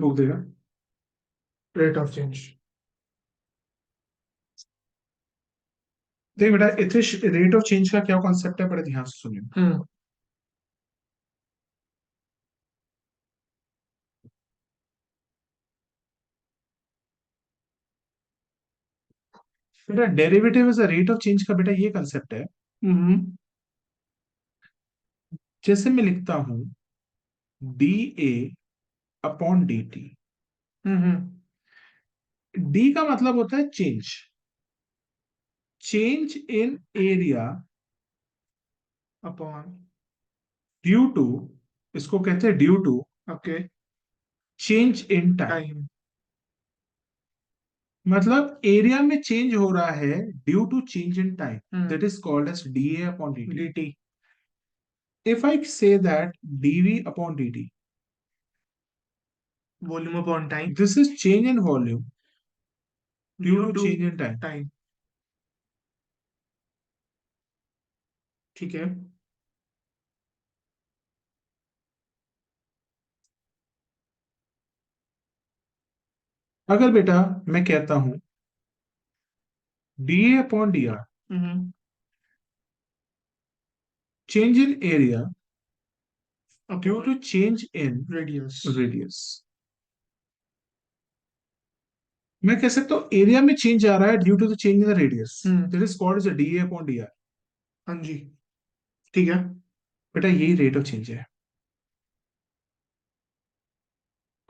Book देगा। Rate of change. देख बेटा, इथिश रेट ऑफ चेंज का क्या कॉन्सेप्ट है, बड़े ध्यान से सुनियो। हम्म बेटा derivative is a rate of change का बेटा ये कंसेप्ट है। हम्म जैसे मैं लिखता हूं D A upon D T. Hmm D का मतलब होता है change, change in area upon. Due to, इसको कहते हैं due to okay. Change in time. Time. मतलब एरिया में चेंज हो रहा है due to change in time, that hmm is called as D A upon D T. dt। If I say that dv upon dt, volume upon time. this is change in volume due due to to change in time। Time. ठीक है। अगर बेटा मैं कहता हूं dA upon dr, hmm change in area due upon to change in radius. Radius, मैं कह सकता हूं एरिया में चेंज आ रहा है due to the change in the radius, that is called as dA upon dr। हाँ जी। ठीक है। बेटा यही रेट ऑफ चेंज है।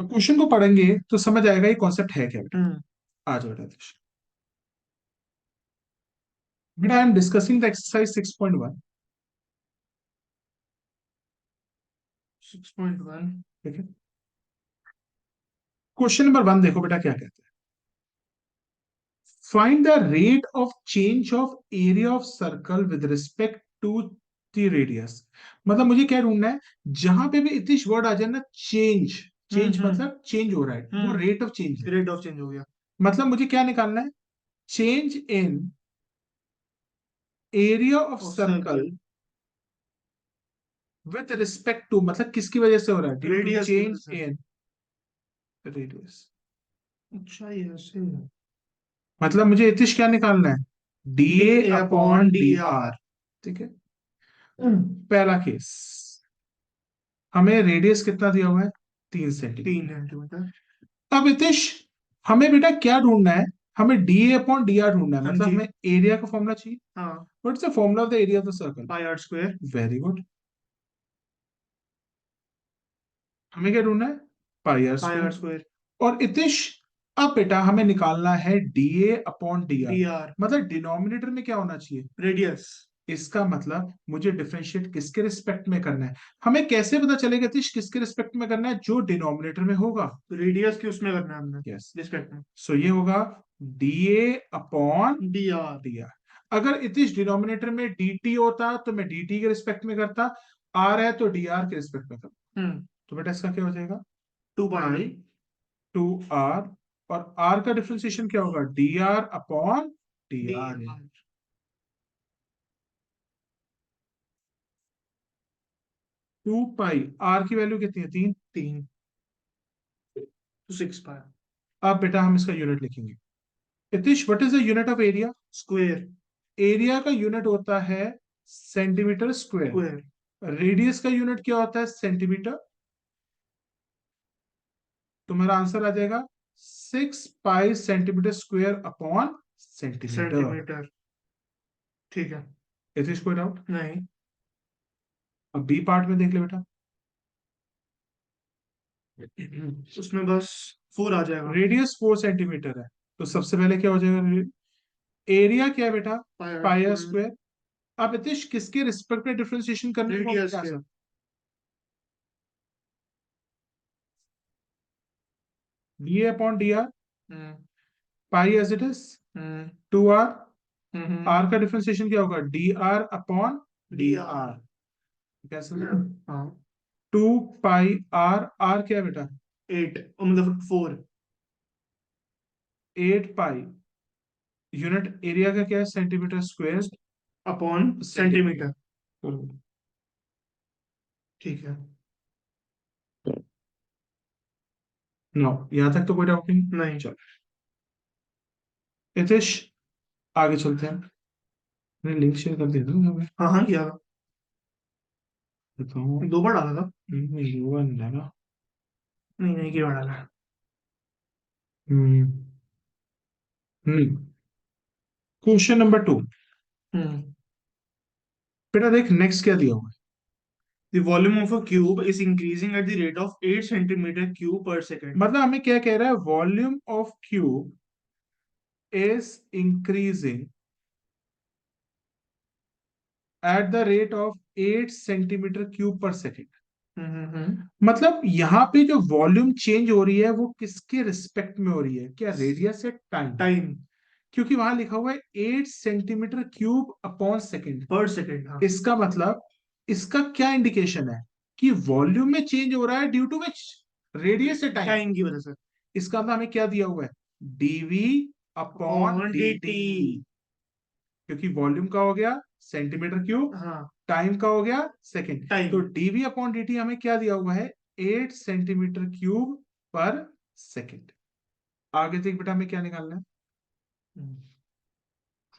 क्वेश्चन को पढ़ेंगे तो समझ आएगा ये कॉन्सेप्ट है क्या बेटा। हम्म आज बेटा बेटा I am discussing the exercise 6.1। 6.1। ठीक है, क्वेश्चन नंबर 1 देखो बेटा क्या कहते हैं। Find the rate of change of area of circle with respect to the radius. मतलब मुझे क्या ढूंढना है, जहां पे भी इतिश वर्ड आ जाए ना चेंज, चेंज मतलब चेंज हो रहा है, वो रेट ऑफ चेंज है। रेट ऑफ चेंज हो गया। मतलब मुझे क्या निकालना है, चेंज इन एरिया ऑफ और circle circle. With respect to, मतलब किसकी वजह से हो रहा है, ड्यू टू रेडियस की वजह चेंज से। इन रेडियस। अच्छा ये ऐसे है। मतलब मुझे इतिश क्या निकालना है, D A D upon upon D D R. R. ठीक है, पहला केस, हमें रेडियस कितना दिया हुआ है, 3 सेंटीमीटर। 3 सेंटीमीटर। अब हितेश हमें बेटा क्या ढूंढना है, हमें D A upon D are ढूंढना है, हाँ मतलब जी। हमें एरिया का फॉर्मूला चाहिए। हाँ। What's the formula of the area of the circle. Pi are square. Very good. हमें क्या ढूंढना है, pi r pi are square. Square. और इतिश अब बेटा हमें निकालना है D A upon D R, D R. मतलब डिनोमिनेटर में क्या होना चाहिए, रेडियस। इसका मतलब मुझे डिफरेंशिएट किसके रिस्पेक्ट में करना है। हमें कैसे पता चलेगा इतिश किसके रिस्पेक्ट में करना है, जो डिनोमिनेटर में होगा। रेडियस की उसमें करना है हमने। यस, रिस्पेक्ट में। सो ये होगा D A upon D R. D are. अगर इस डिनोमिनेटर में डी टी होता तो मैं डी टी के रिस्पेक्ट में करता, आर है तो डी आर के रिस्पेक्ट में करता। हम्म तो बेटा इसका क्या हो जाएगा, 2 पाई। टू आर, और आर का डिफरेंशिएशन क्या होगा, D are upon D D R. R. 2 pi, R की वैल्यू कितनी है, 3। 3। तो 6 पाई। अब बेटा हम इसका यूनिट लिखेंगे। Itish what is the unit of area. Square. Area का यूनिट होता है सेंटीमीटर स्क्वायर। स्क्वायर, रेडियस का यूनिट क्या होता है, सेंटीमीटर। तुम्हारा आंसर आ जाएगा 6 pi centimetre square upon centimetre. Centimetre. ठीक है। इज दिस कोई डाउट। नहीं। अब बी पार्ट में देख ले बेटा। उसमें बस 4 आ जाएगा। रेडियस 4 सेंटीमीटर है, तो सबसे पहले क्या हो जाएगा, एरिया क्या है बेटा, पाई आर पाई स्क्वायर। स्क्वायर। अब इतिश किसके रिस्पेक्ट में डिफरेंशिएशन करने को रेडियस क्या के। Sir, D A upon D R, hmm pi as it is, hmm two R. Hmm R का डिफरेंशिएशन क्या होगा, D are upon D D R. R. कैसे, हाँ। 2 पाई आर, आर क्या है बेटा, 8 मतलब 4। 8 पाई, यूनिट एरिया का क्या है, centimetre square upon centimetre. Centimetre. ठीक है। नो, यहाँ तक तो कोई डाउट नहीं। नहीं। चलो हितेश, आगे चलते हैं। मैंने लिंक शेयर कर दिया था ना हमें, हाँ हाँ किया था, बताओ। 2 बार डाला था। नहीं हुआ नहीं ना। नहीं नहीं, किया डाला है। हम्म क्वेश्चन नंबर 2। हम्म। बेटा देख नेक्स्ट क्या दिया हुआ है। The volume of a cube is increasing at the rate of 8 centimeter cube per second. मतलब हमें क्या कह रहा है, volume of cube is increasing at the rate of 8 centimetre cube पर सेकेंड। हम्म। मतलब यहाँ पे जो वॉल्यूम चेंज हो रही है वो किसके रिस्पेक्ट में हो रही है, क्या रेडियस या टाइम? टाइम। क्योंकि वहां लिखा हुआ है 8 सेंटीमीटर क्यूब अपॉन सेकेंड। पर सेकेंड, हाँ। इसका मतलब, इसका क्या इंडिकेशन है कि वॉल्यूम में चेंज हो रहा है ड्यू टू विच, रेडियस या टाइम? टाइम की वजह से। इसका मतलब हमें क्या दिया हुआ है, DV upon upon D dt। T. क्योंकि वॉल्यूम का हो गया सेंटीमीटर क्यूब, हाँ। टाइम का हो गया सेकेंड, तो time. DV upon D T हमें क्या दिया हुआ है, 8 सेंटीमीटर क्यूब पर सेकेंड। आगे देख बेटा हमें क्या निकालना है,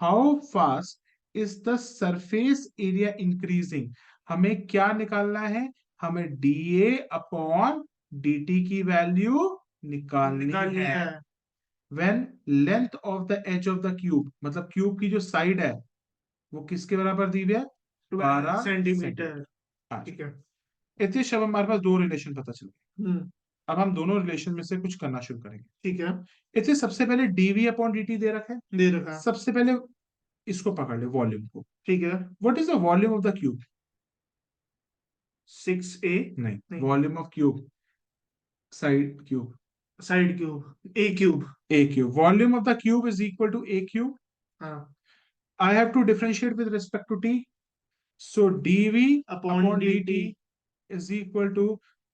how fast is the surface area increasing. हमें क्या निकालना है, हमें डीए अपॉन dt की वैल्यू निकालनी निकालनी है। है। When length of the edge of the cube, मतलब क्यूब की जो साइड है वो किसके बराबर दी हुई है, 12 12 सेंटीमीटर। सेंटीमीटर। ठीक है। इतने शब हमारे पास दो रिलेशन पता चल गए। हम्म। अब हम दोनों रिलेशन में से कुछ करना शुरू करेंगे। ठीक है। इतने सबसे पहले डीवी अपॉन dt दे रखा है, दे रखा है। सबसे पहले इसको पकड़ ले, वॉल्यूम को। ठीक है। What is the volume of the cube? 6a। नहीं, नहीं। Volume of cube, side cube, side cube, a cube. A cube. Volume of the cube is equal to a cube. हाँ। I have to differentiate with respect to t, so dv upon upon dt। dt is equal to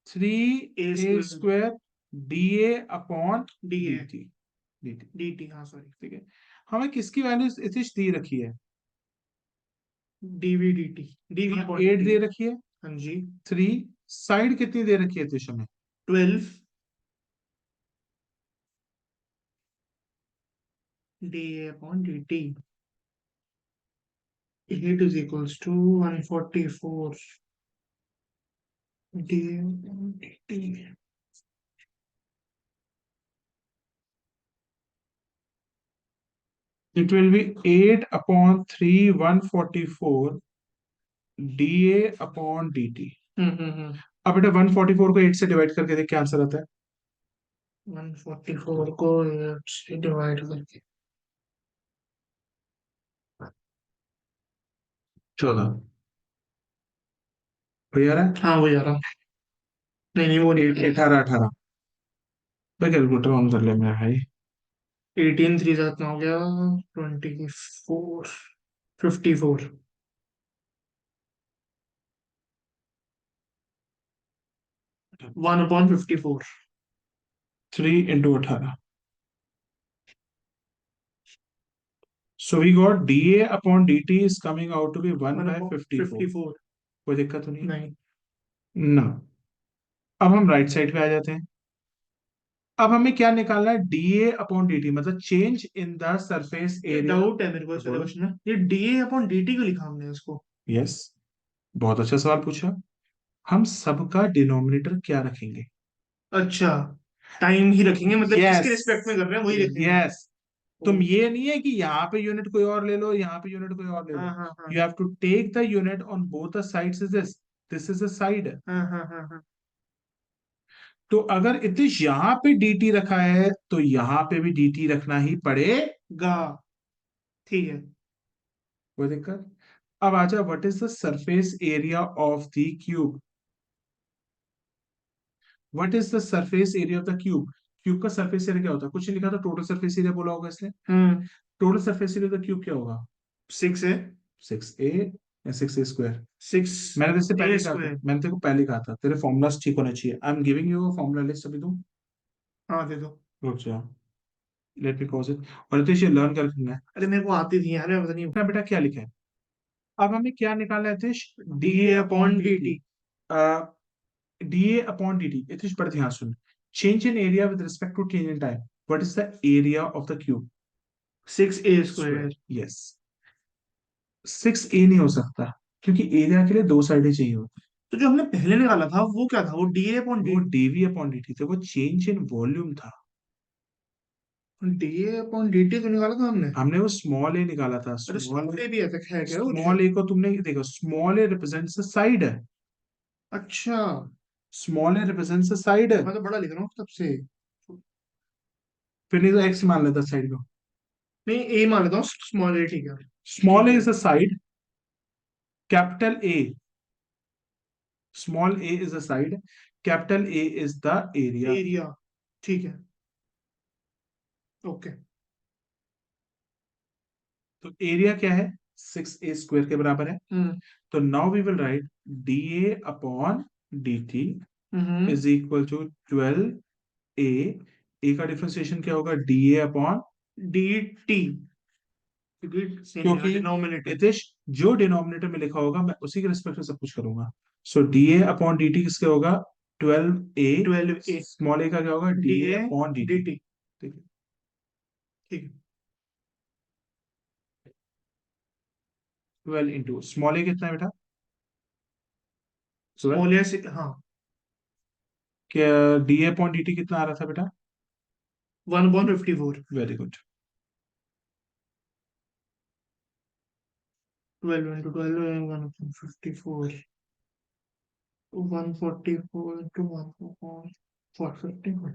3 a a square. square dA upon da। dt। dt, dt, हाँ sorry. ठीक है। हमें किसकी value इतिश दी रखी है, dv dt। dv upon 8 dt। दे रखी है, हाँ जी। 3, साइड कितनी दे रखी है इतिश हमें? 12 da upon dt। 8 is equals to 144 da upon dt। It will be 8 upon 3 144 dA upon dt। हम्म। अब बेटा 144 को 8 से डिवाइड करके देख क्या आंसर आता है। 144 को 8 से डिवाइड करके। 14 हो जा रहा है। हाँ वो जा रहा। नहीं नहीं, वो नहीं। 18 18 भाई कैलकुलेटर ऑन कर ले मेरा भाई। 18 3 साथ में हो गया 24 54। 1/54। 3 into 18, so we got dA upon dt is coming out to be 1 by 54। 1/54। कोई दिक्कत तो नहीं नहीं। ना। अब हम राइट साइड पे आ जाते हैं। अब हमें क्या निकालना है, dA अपॉन dt, मतलब change in the surface area. Doubt है मेरे को इस वाले क्वेश्चन में, ये da अपॉन dt क्यों लिखा हमने इसको? यस, बहुत अच्छा सवाल पूछा। हम सबका डिनोमिनेटर क्या रखेंगे? अच्छा, टाइम ही रखेंगे, मतलब किसके यस, रिस्पेक्ट में कर रहे हैं वही रखेंगे। यस। तुम ओ, ये नहीं है कि यहाँ पे यूनिट कोई और ले लो, यहाँ पे यूनिट कोई और ले हाँ लो। हाँ हाँ you have to take the unit on both the sides is this is a side. हाँ हाँ हाँ हाँ। तो अगर इतिश यहाँ पे dt रखा है तो यहाँ पे भी dt रखना ही पड़ेगा। ठीक है। कोई दिक्कत? अब आजा, what is the surface area of the cube? What is the surface area of the cube? Cube का सरफेस एरिया क्या होता है, कुछ नहीं लिखा था, टोटल सरफेस एरिया बोला होगा इसने। Hmm. Total surface area of the cube क्या होगा? 6 है। 6a या 6a स्क्वायर। 6 मैंने तो इससे a पहले ही कहा था, स्क्वायर। मैंने तेरे को पहले ही कहा था तेरे फॉर्मूलाज ठीक होने चाहिए। I am giving you formula list, अभी तुम हाँ दे दो। रुक जाओ, लेट मी पॉज इट। और नितिश ये लर्न कर रखना है। अरे मेरे को आती थी यार, पता नहीं। अपना बेटा क्या लिखा है, अब हमें क्या निकालना है Nitish, da DA upon upon dt। dt। DA upon dt, Nitish पर ध्यान सुन। change in area with respect to change in time. What is the area of the cube? 6a Square. square. Yes. 6a नहीं हो सकता क्योंकि एरिया के लिए दो साइडें चाहिए होती तो जो हमने पहले निकाला था वो क्या था, वो डीए अपॉन हैं। वो dv अपॉन dt थे, वो चेंज इन वॉल्यूम था। डीए अपॉन डीटी तो निकाला था हमने। हमने वो स्मॉल ए निकाला था। अरे स्मॉल ए भी ऐसा है क्या कुछ? स्मॉल ए को तुमने देखो, small A represents the side है। अच्छा, small A represents the side है। मैं तो बड़ा लिख रहा हूँ तब से। फिर नहीं तो एक्स मान लेता साइड को। नहीं, ए मान लेता हूँ, स्मॉल ए ठीक है। स्मॉल ठीक ए है। Is the side, capital A, small A is the side, capital A is the area. Area, ठीक है, ओके। तो एरिया क्या है? 6a स्क्वायर के बराबर है। हम्म तो now we will write dA upon dt hmm is equal to 12a। A का डिफरेंशिएशन क्या होगा? dA अपॉन, डी टी, क्योंकि सेम क्योंकि डिनोमिनेटर। नितिश जो डिनोमिनेटर में लिखा होगा मैं उसी के रिस्पेक्ट में सब कुछ करूंगा। सो dA अपॉन dt किसके होगा? 12a। 12a स्मॉल ए का क्या होगा? डी dA ए अपॉन डी dt। टी, ठीक है, ठीक है। 12 इंटू स्मॉल ए कितना है बेटा? 12। स्मॉल ए से, हाँ, क्या dA अपॉन dt कितना आ रहा था बेटा? 1/54। Very good. 12 into 12 1/54, 144 into 144, 454।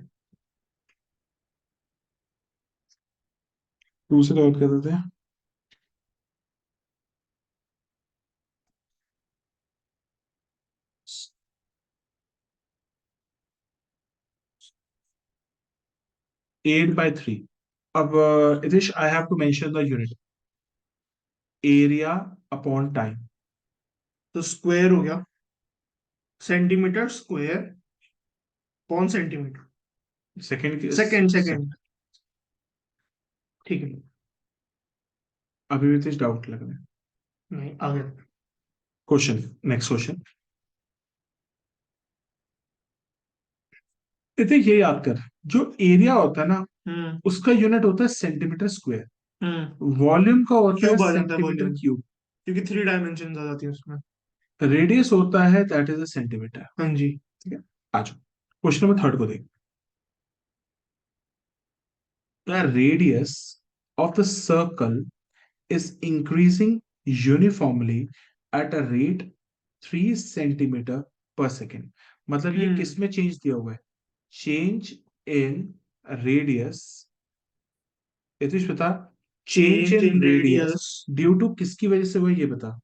दूसरे और कर देते हैं। 8/3। अब Itish I have to mention the unit, area upon time. तो स्क्वायर हो गया, सेंटीमीटर स्क्वायर, कौन सेंटीमीटर? सेकंड की सेकंड, सेकंड, ठीक है। अभी भी इतिश डाउट लग रहा है। नहीं, आगे। Question, next question. इतिश ये याद कर, जो एरिया होता है ना हम्म उसका यूनिट होता है सेंटीमीटर स्क्वायर, हम्म वॉल्यूम का होता है क्यूब आ जाता है सेंटीमीटर वॉल्यूम, क्यूब, क्योंकि 3 डायमेंशन आ जाती है उसमें। रेडियस होता है दैट इज अ सेंटीमीटर। हाँ जी। ठीक है, आ जाओ क्वेश्चन नंबर थर्ड को देख। The radius of the circle is increasing uniformly at a rate 3 centimetre पर सेकेंड। मतलब ये हम्म किस में चेंज दिया हुआ है? Change in radius. यतीश बता, change change in in radius radius, due to किसकी वजह से हुआ है ये बता।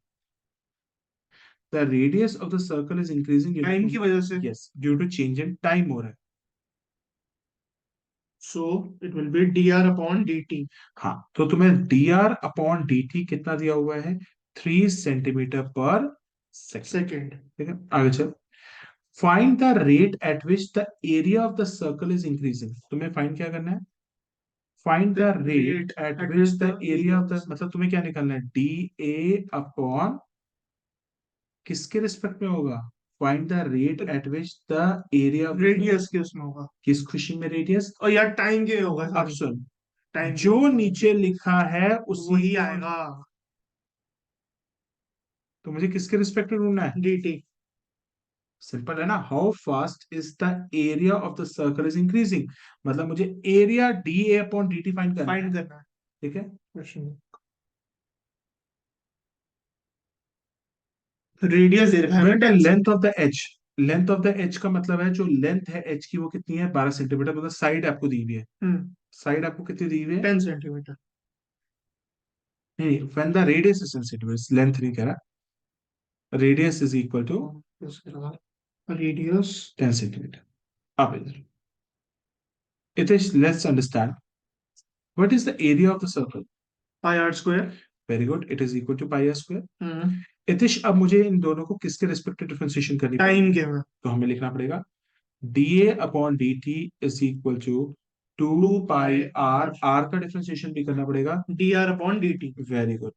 The radius of the circle is increasing time uniform. की वजह से। Yes, due to change in time हो रहा है। So it will be d are upon D t. हाँ, तो तुम्हें dr अपॉन dt कितना दिया हुआ है? 3 सेंटीमीटर पर सेकेंड। सेकेंड। ठीक है, आगे चल। Find the rate at which the area of the circle is increasing. तुम्हें फाइंड क्या करना है? Find the rate rate at at which which the the area area of the, मतलब तुम्हें क्या निकालना है? डी ए अपॉन किसके रिस्पेक्ट में होगा? Find the rate at which the area of, radius के उसमें होगा, किस खुशी में रेडियस। और यार टाइम के होगा, अब सॉरी, सुन, टाइम के जो होगा, नीचे लिखा है उसी वही को, आएगा। तो मुझे किसके रिस्पेक्ट में ढूंढना है? D T. सिंपल है ना, how fast is the area of the circle is increasing, मतलब मुझे area D A upon D T find करना है। फाइंड करना है ठीक है, क्वेश्चन। रेडियस दे रखा है हमें when the 10 length centimetre. Of the edge, length of the edge का मतलब है जो लेंथ है एज की वो कितनी है? 12 सेंटीमीटर। मतलब साइड आपको दी हुई है, साइड आपको कितनी दी हुई है? 10 सेंटीमीटर। नहीं, when the radius is 10 centimetre, length नहीं कह रहा। Radius is equal to radius 10 centimetre. अब इधर it is, let's understand what is the area of the circle. Pi are square. Very good, it is equal to pi are square. Time Itish, अब मुझे इन दोनों को किसके रिस्पेक्ट डिफरेंशिएशन करनी पड़ेगी? के में तो हमें लिखना पड़ेगा dA upon dt is equal to 2 pi R, R का डिफरेंशिएशन भी करना पड़ेगा। D are upon D T. Very good,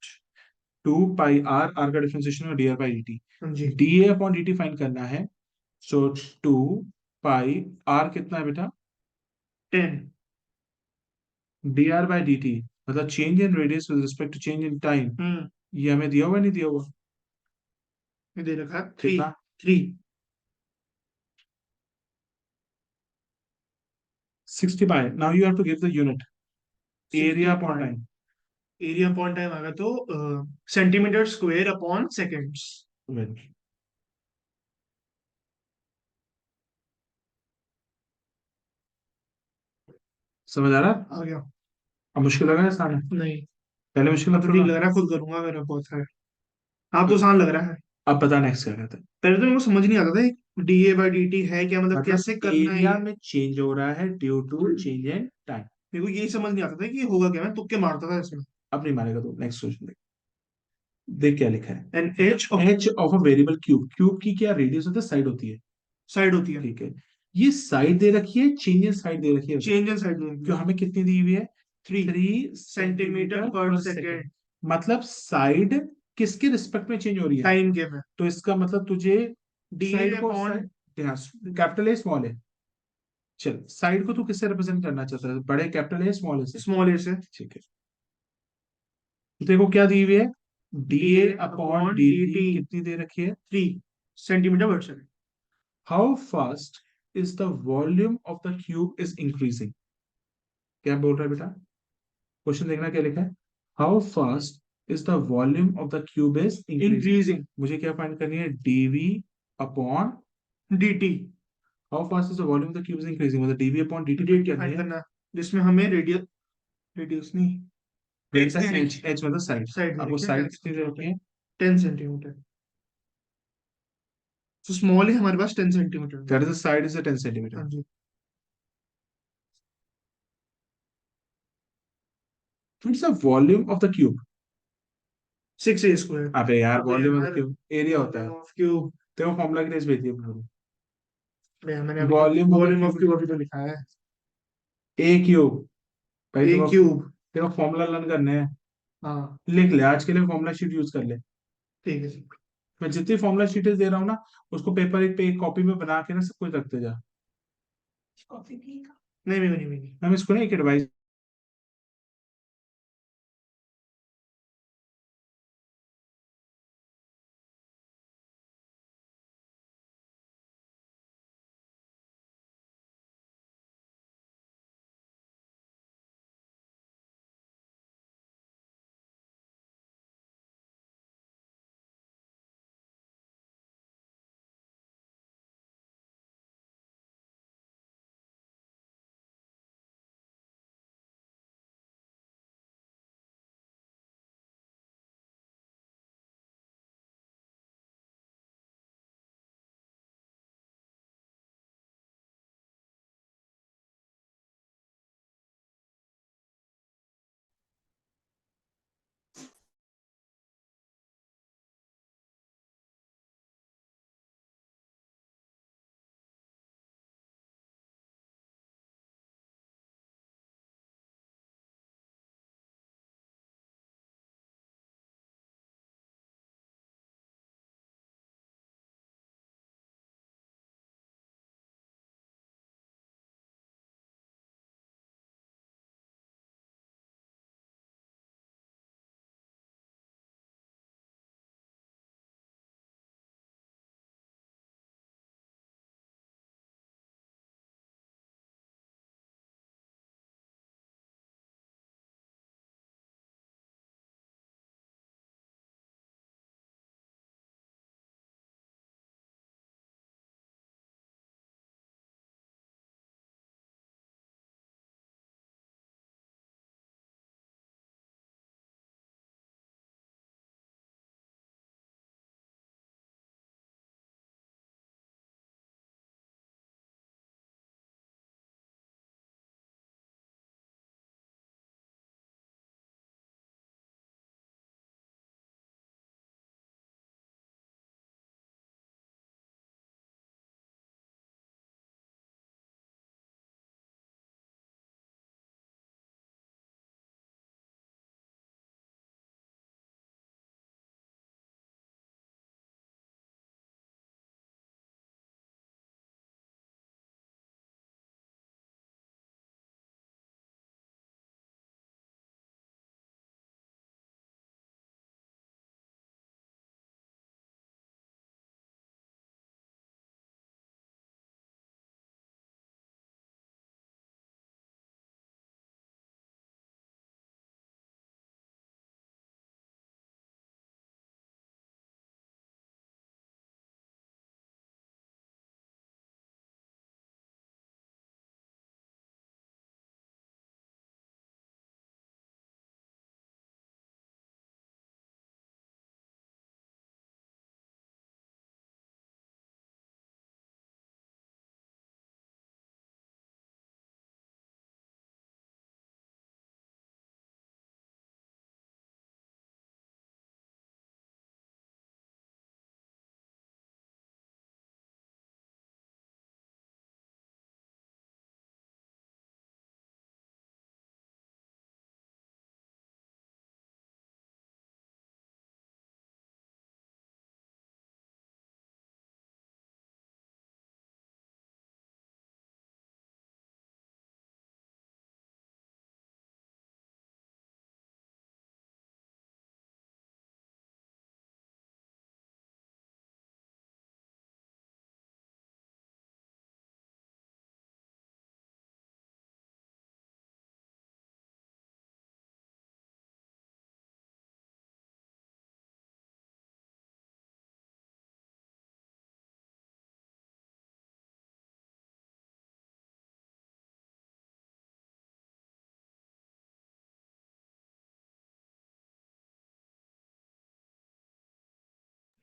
2 pi R, R का डिफरेंशिएशन और dr बाई dt। जी। dA अपॉन dt फाइंड करना है, सो 2 पाई आर कितना है बेटा? 10। dr बाई dt, मतलब change in radius with respect to change in time. ये हमें दिया हुआ नहीं दिया हुआ? ये दे रखा है 3। कितना? 3। 60 by, now you have to give the unit, 60 area upon by time. Area upon time आ गया तो सेंटीमीटर स्क्वायर अपॉन सेकेंड्स। समझ आ रहा है? आ गया। अब मुश्किल लगा है सारा? नहीं, पहले मुश्किल अब तो लगता ठीक था। लग रहा है, खुद करूंगा मेरा बहुत है। हाँ तो आसान लग रहा है। अब बता नेक्स्ट क्या कहता है। पहले तो मेरे को समझ नहीं आता था D A by D T है क्या, मतलब मतलब कैसे करना है एरिया ये। में चेंज हो रहा है due to change in time. मेरे को यही समझ नहीं आता था कि ये होगा क्या, मैं तुक्के मारता था इसमें। अब नहीं मारेगा तो नेक्स्ट क्वेश्चन देख। देख क्या लिखा है। N H of H of a variable cube, cube की क्या रेडियस होता है? साइड होती है। साइड होती है। ठीक है, ये साइड दे रखी है, चेंज इन साइड दे रखी है। चेंज इन साइड जो हमें कितनी दी हुई है? 3 3 सेंटीमीटर सेंटीमीटर पर पर सेकेंड। सेकेंड। मतलब साइड किसके रिस्पेक्ट में चेंज हो रही है? टाइम के में तो इसका मतलब तुझे डी ए साइड को अपॉन कैपिटल है स्मॉल है? चल, साइड को तू किससे रिप्रेजेंट करना चाहता है, बड़े कैपिटल है स्मॉल है से? स्मॉल ए से। ठीक है, तो देखो क्या दी हुई है, D D A A upon upon D D T T कितनी दे रखी है? 3 सेंटीमीटर पर second. How fast is the volume of the cube is increasing? क्या बोल रहा है बेटा? क्वेश्चन देखना क्या लिखा है। How fast is the volume of the cube is increasing. Increasing मुझे क्या फाइंड करनी है? DV upon, D t how fast is the volume of the cube is increasing, मतलब dv upon D t d find t करनी find है। करना है, जिसमें हमें रेडियस रेडियस नहीं एच एच मतलब साइड। साइड दे आपको रखी है साइड 10 कितनी दे रखी सेंटीमीटर। है? 10 सेंटीमीटर। तो स्मॉल है हमारे पास 10 centimetre. That is the side is 10 centimetre. हाँ जी। It's the volume of the cube. 6 a square. अबे यार, अबे वॉल्यूम ऑफ द यार, क्यूब एरिया होता है। Volume of cube. देखो फॉर्मूला की रेस भेज दिया। मैंने अभी तो volume of the volume of cube cube अभी तो लिखा है। A cube. भाई ए क्यूब। देखो फॉर्मूला लर्न करने हैं। हाँ लिख ले, आज के लिए फॉर्मूला शीट यूज कर ले। ठीक है। मैं जितनी फॉर्मूला शीटें दे रहा हूँ ना, उसको पेपर एक पे एक कॉपी में बना के ना सब कुछ रखते जा। नहीं नहीं नहीं नहीं। हम इसको ना एक एडवाइस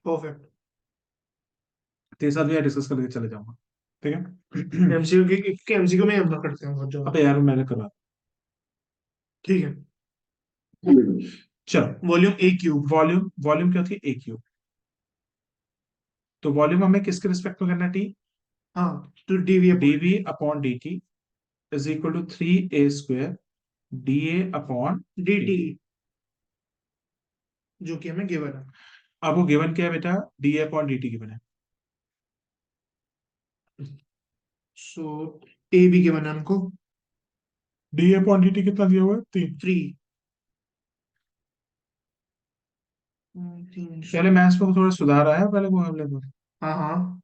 परफेक्ट। तेरे साथ भी यार डिस्कस करके चले जाऊंगा, ठीक है। एमसीक्यू के एमसीक्यू में हम लोग करते हैं बहुत ज्यादा। अबे यार मैंने करवा, ठीक है। चलो। वॉल्यूम ए क्यूब। वॉल्यूम, वॉल्यूम क्या होती है, ए क्यूब। तो वॉल्यूम हमें किसके रिस्पेक्ट में करना है, टी। हाँ, तो DV upon DV upon D T is equal to 3a² D A upon D T, dt। जो कि हमें गिवन है। अब वो गिवन क्या है बेटा, D A upon D T given है। सो ए भी गिवन है हमको, D A upon D T कितना दिया हुआ है, 3। 3। पहले मैथ्स में थोड़ा सुधार आया पहले मुकाबले में। हाँ हाँ,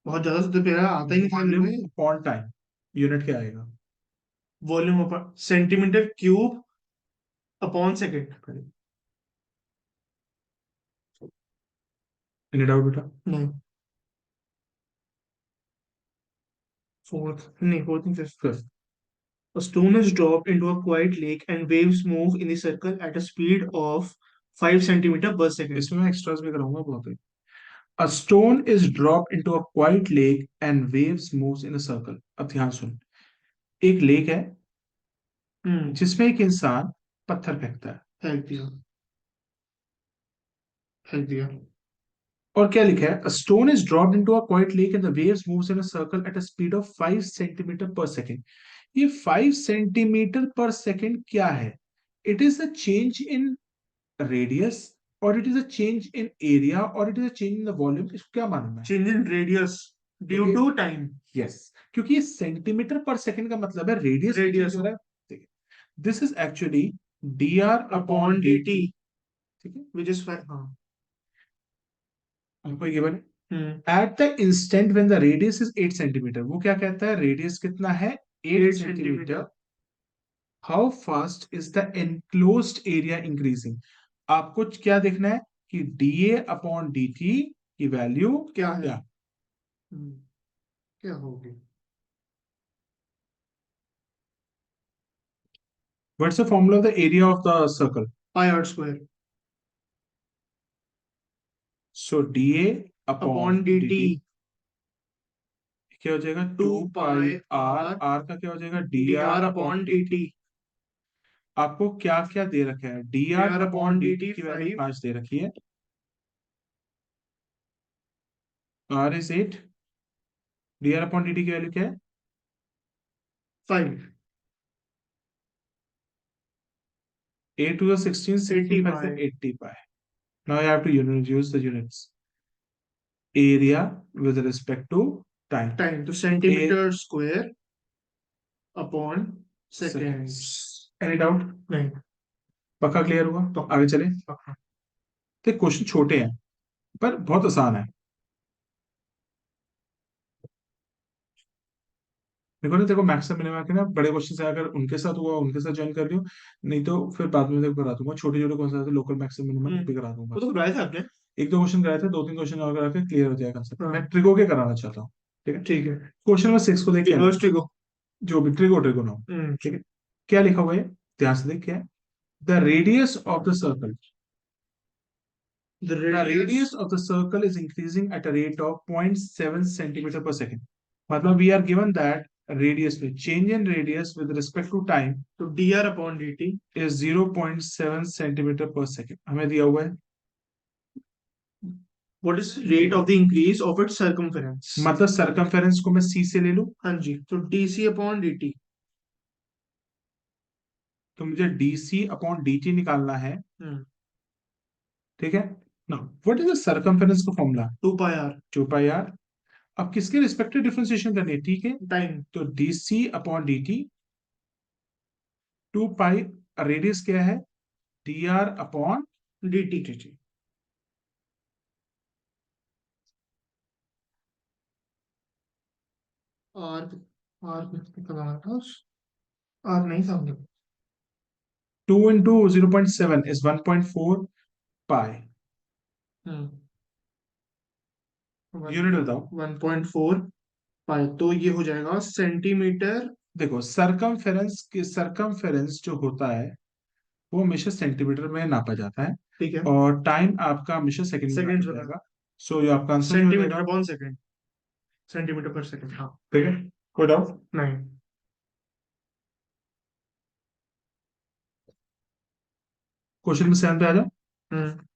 बहुत ज्यादा तो पहला आता ही नहीं था मेरे वॉल्यूम को। अपॉन टाइम, यूनिट क्या आएगा। Volume upon centimetre cube upon second. Any doubt बेटा। नहीं, फोर्थ नहीं, फोर्थ नहीं, fifth. Fifth. A stone is dropped into a quiet lake and waves move in the circle at a speed of 5 centimeter per second. इसमें मैं extras भी कराऊंगा बहुत है। A stone is dropped into a quiet lake and waves moves in a circle। अब ध्यान सुन, एक lake है जिसमें एक इंसान पत्थर फेंकता है, हेल्प दिया, हेल्प दिया। और क्या लिखा है, a stone is dropped into a quiet lake and the waves moves in a circle at a speed of 5 centimeter per second। ये 5 सेंटीमीटर पर सेकेंड क्या है, it is a change in radius, और it is a change in area, और it is a change in the volume. इसको क्या मालूम है, चेंज इन रेडियस ड्यू क्योंकि टू टाइम। यस, क्योंकि ये सेंटीमीटर पर सेकेंड का मतलब है रेडियस चेंज रेडियस हो रहा है। This is actually D R upon upon D D T, T, ठीक है। Which is 5। हाँ। हमको ये बने at the instant when the radius is 8 centimetre, वो क्या कहता है, रेडियस कितना है, 8 8 centimetre. Centimetre. How fast is the enclosed area increasing. आपको क्या देखना है कि D A upon D T की वैल्यू क्या है? क्या। क्या होगी? What's the formula of the area of the circle. Pi are square so D A upon upon D D T, T क्या हो जाएगा, 2 two pi pi R, R R का क्या हो जाएगा, D D R R upon upon D D T. T. आपको क्या क्या दे रखा है, D D R R upon upon D D T T की वैल्यू 5। 5 दे रखी है, R is 8, D R upon D T की वैल्यू क्या है, 5 8 to the 16, 80 16 5 pi 80 pi। Now you have to use the units. Area with respect to time. Time, तो A centimetre square upon seconds. seconds. Any doubt? नहीं, पक्का clear हुआ, तो आगे चले। पक्का। तो क्वेश्चन छोटे हैं पर बहुत आसान है। देखो ना, देखो मैक्स मिनिमम के ना बड़े क्वेश्चन है, अगर उनके साथ हुआ उनके साथ ज्वाइन कर लियो, नहीं तो फिर बाद में देखो करा दूंगा, छोटे छोटे कौन सा लोकल मैक्स मिनिमम भी करा दूंगा। वो तो कराया था आपने। एक दो क्वेश्चन कराए थे, दो तीन क्वेश्चन और करा के क्लियर हो जाएगा कंसेप्ट। हाँ। मैं ट्रिगो के कराना चाहता हूँ, ठीक है। ठीक है। क्वेश्चन नंबर 6 को देखिए, इनवर्स ट्रिगो। जो भी ट्रिगो ट्रिगो ना, ठीक है। क्या लिखा हुआ है, ध्यान से देख, क्या है, the radius of the circle, The the radius radius of the circle is increasing at a rate of 0.7 centimeter per second। मतलब we are given that radius में change in radius with respect to time to dr upon dt is 0.7 centimeter per second, हमें दिया हुआ है। what is rate of the increase of its circumference। मतलब circumference को मैं c से ले लूं, हाँ जी, तो dc upon dt। तो मुझे dc अपॉन dt निकालना है, ठीक है ना। व्हाट इज द सरकमफेरेंस का फॉर्मूला, 2 pi r 2 पाई आर। अब किसके रिस्पेक्टिव डिफरेंशिएशन करनी है, ठीक है। टाइम तो dc अपॉन dt, 2 पाई, रेडियस क्या है, dr upon dt dt। r r कितना था हमारे पास? r नहीं था हमने। 2 into 0.7 is 1.4 pi। यूनिट बताओ। 1.4 पाई, तो ये हो जाएगा सेंटीमीटर। देखो सरकमफेरेंस जो होता है वो हमेशा सेंटीमीटर में नापा जाता है, ठीक है, और टाइम आपका हमेशा सेकंड में सेकंड्स नापा में है, जाएगा। सो ये आपका आंसर ही हो सेंटीमीटर जाएगा। अपॉन सेकंड, सेंटीमीटर पर सेकंड, हाँ। ठीक है, कोई डाउट? नहीं। क्वेश्चन में 7 पे आ जाओ। हम्म।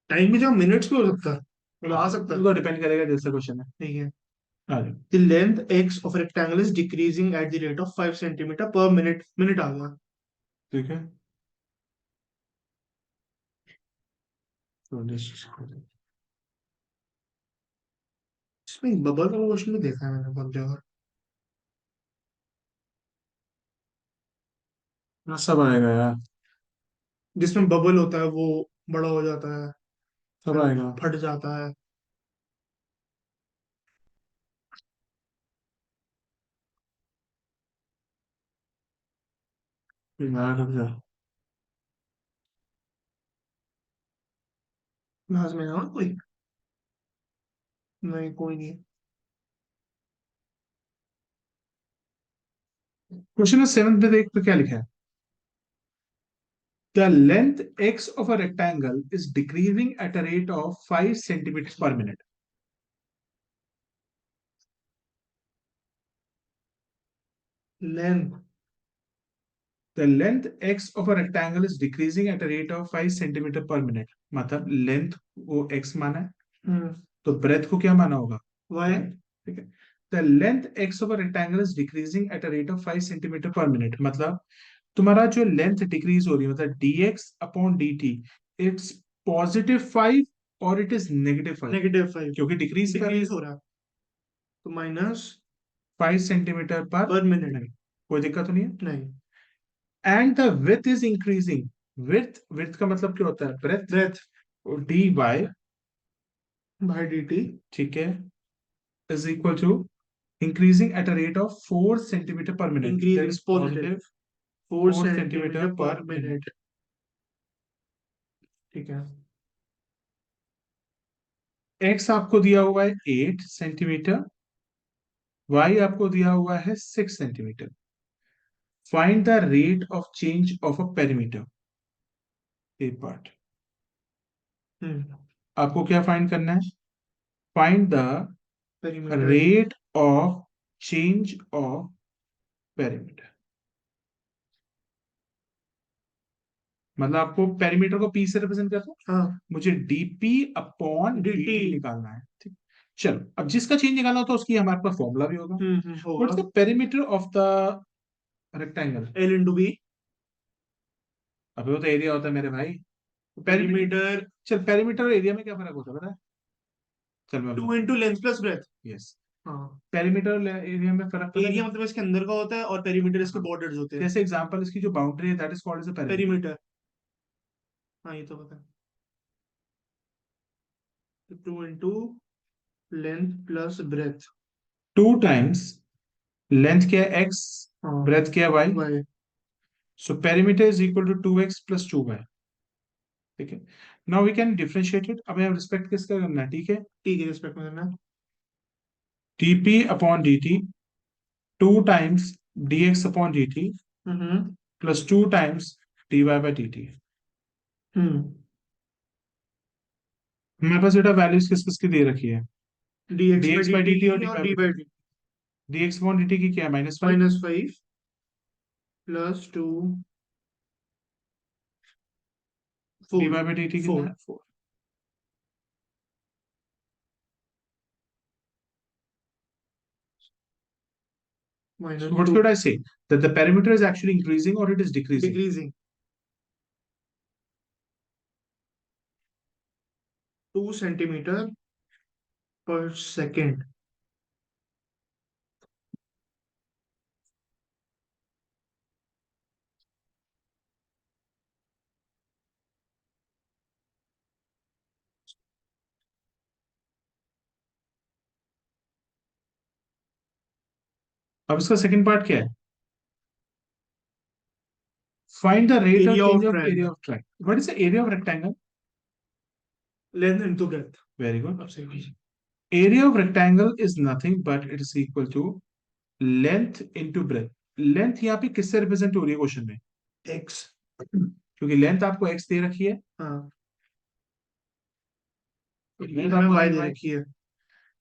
टाइम भी जब मिनट्स में हो सकता है, मतलब आ सकता है। तो डिपेंड करेगा जैसा क्वेश्चन है। ठीक है। आ जाओ। The length x of a rectangle is decreasing at the rate of 5 centimeter per minute. Minute आ गया। ठीक है, तो इसमें बबल का क्वेश्चन भी देखा है मैंने बहुत जगह। सब आएगा यार, जिसमें बबल होता है वो बड़ा हो जाता है, सब फिर आएगा। फट जाता है। यार रुक जा। लास्ट में ना कोई, नहीं कोई नहीं। क्वेश्चन 7 पे देख तो क्या लिखा है? The length x of a rectangle is decreasing at a rate of 5 centimeters per minute. Length, The length x of a rectangle is decreasing at a rate of 5 centimeter per minute. मतलब length को x माना है, तो breath को क्या माना होगा? Y. y। ठीक है, the length x of a rectangle is decreasing at a rate of 5 centimeter per minute, मतलब तुम्हारा जो लेंथ डिक्रीज हो रही है, मतलब dx अपॉन dt, इट्स +5 और इट इज -5, -5, क्योंकि डिक्रीज कर रही है। डिक्रीज हो रहा है, तो minus 5 centimetre per per minute. Minute, कोई दिक्कत तो नहीं है। नहीं। And the width is increasing, width, width का मतलब क्या होता है? Breadth, breadth D by, by D T ठीक है, is equal to increasing at a rate of 4 centimetre per minute, that increasing is positive positive 4 4 centimetre centimetre per per minute. Minute. ठीक है। X आपको दिया हुआ है 8 सेंटीमीटर, वाई आपको दिया हुआ है 6 centimetre. Find the rate of change of a perimeter, a part. Hmm. आपको क्या फाइंड करना है? Find the perimeter. Rate of change of perimeter, मतलब आपको पेरीमीटर को पी से रिप्रेजेंट करना है, हाँ, मुझे DP upon D t. D निकालना है। ठीक, चलो, अब जिसका चेंज निकालना हो तो उसकी हमारे पास फॉर्मूला भी होगा। होगा। What's the perimeter of the rectangle? L into B. अबे वो तो एरिया होता है मेरे भाई। पेरीमीटर, पेरीमीटर चल पेरीमीटर और एरिया में क्या फर्क होता है पता है? चल मैं 2 into length plus breath. Yes, हाँ। पेरीमीटर और एरिया में फर्क पता एरिया है? मतलब इसके अंदर का होता है और पेरीमीटर इसके हाँ, बॉर्डर्स होते हैं। जैसे एग्जांपल, इसकी जो बाउंड्री है that is called as a perimeter. Perimeter, हाँ ये तो पता है। 2 into length plus breadth. 2 times length क्या है x, हाँ, ब्रेथ क्या है y, Y. So perimeter is equal to 2x plus 2y। ठीक है, now we can differentiate it. अब रिस्पेक्ट किसका करना है? ठीक है, ठीक है, रिस्पेक्ट में करना। dp upon dt, 2 times dx upon dt hmm. Plus 2 times dy by dt। Hmm. हमारे पास बेटा वैल्यूज किस किस की दे रखी है? D x by dx D by T dt और dy और by D by D. dx upon dt की क्या है? -5। -5 प्लस 2 dy 4। बाय dt कितना 4 है? 4। So minus what 2 should I say? That the perimeter is actually increasing or it is decreasing? Decreasing 2 centimetre पर second. अब इसका second part क्या है? Find the rate of area change of of area triangle, of triangle. What is the area of rectangle? Length into breadth. Very good. अब सही। Area of rectangle is nothing but it is equal to length into breadth. Length यहाँ पे किससे represent हो रही है question में? X. क्योंकि लेंथ आपको x दे रखी है, हाँ, लेंथ हमें आपको वाई दी दे y। रखी है।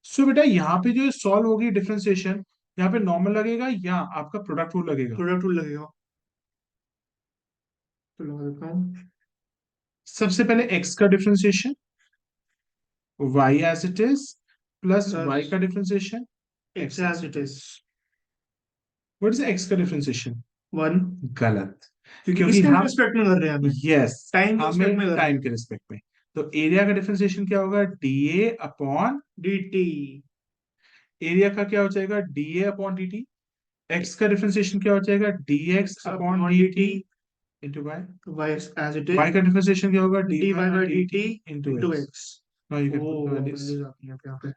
सो बेटा यहाँ पे जो सॉल्व होगी डिफरेंशिएशन, यहाँ पे नॉर्मल लगेगा या आपका प्रोडक्ट रूल लगेगा? प्रोडक्ट रूल लगेगा, तो लगा देता हूँ। सबसे पहले x का differentiation y as it is plus y plus का differentiation x x as as it it is is. What is x का डिफरेंशिएशन? 1, गलत। क्योंकि क्योंकि इसके हम, रिस्पेक्ट में कर रहे हैं हमें, यस, टाइम के रिस्पेक्ट हमें में कर रहे टाइम हैं। के रिस्पेक्ट में, तो एरिया का डिफरेंशिएशन क्या होगा? dA upon, D T. Area का क्या हो जाएगा? dA upon dt। x का डिफरेंशिएशन क्या हो जाएगा? dx upon upon D dt T, into y। Y as it y is का डिफरेंशिएशन क्या होगा? dy D Y by by D T dt into into x। X. Now you can put the ओ, values. Values आती हैं यहाँ पे।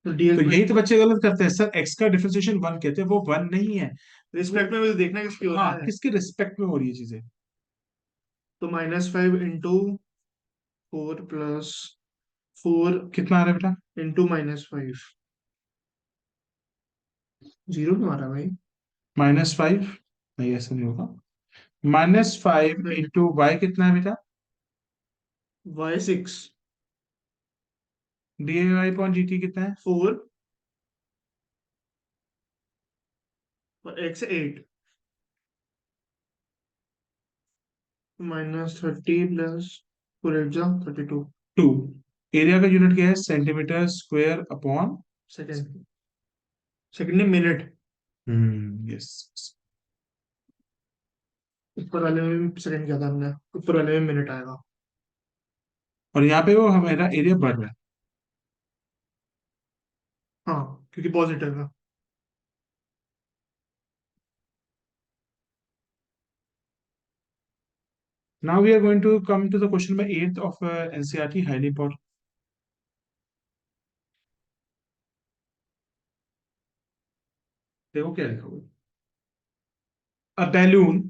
तो D तो एक्स यही तो बच्चे गलत करते हैं सर, x का डिफरेंशिएशन 1 कहते हैं, वो 1 नहीं है। वो, रिस्पेक्ट में मुझे देखना है किसकी हो हाँ, रहा है। किसके रिस्पेक्ट में हो रही है चीजें। तो -5 इंटू 4 प्लस 4 कितना आ रहा है बेटा? इंटू -5। जीरो क्यों आ रहा है भाई? -5? नहीं, ऐसा नहीं होगा। -5 इंटू y कितना है बेटा? वाई 6, dy अपॉन dt कितना है? 4 और एक्स 8, -30 प्लस 4 8 जा 32 2। एरिया का यूनिट क्या है? Centimetre square upon, second. Second में मिनट, यस। ऊपर वाले में भी सेकेंड किया था हमने, ऊपर वाले में मिनट आएगा। और यहाँ पे वो हमारा एरिया बढ़ रहा है। हाँ, क्योंकि पॉजिटिव है। Now we are going to come to the question number 8 of NCERT, highly important. देखो क्या लिखा हुआ है। A balloon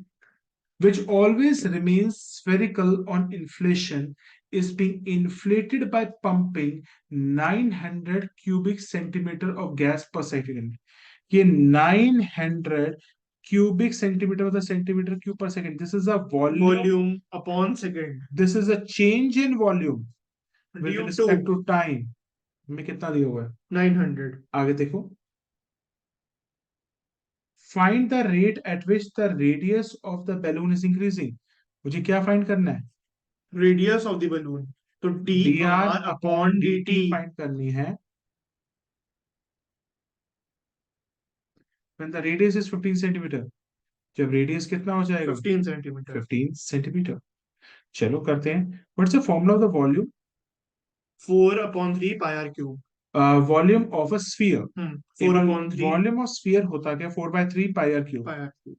which always remains spherical on inflation is being inflated by pumping 900 cubic centimeter of gas per second. ये 900 cubic centimeter मतलब centimetre cube पर second. This is a volume, volume upon second, this is a change in volume with due to respect to time. में कितना दिया हुआ है? 900। आगे देखो। Find the rate at which the radius of the balloon is increasing. मुझे क्या find करना है? रेडियस ऑफ द बलून, तो D D R R upon upon D D T T. Find करनी है। when the radius is 15 centimetre, जब radius कितना हो जाएगा? 15 सेंटीमीटर। 15 सेंटीमीटर। चलो करते हैं। What's the formula of the volume? 4/3 pi are cube. Volume of a sphere. 4/3 volume of sphere होता क्या? 4/3 pi are cube. Pi are cube.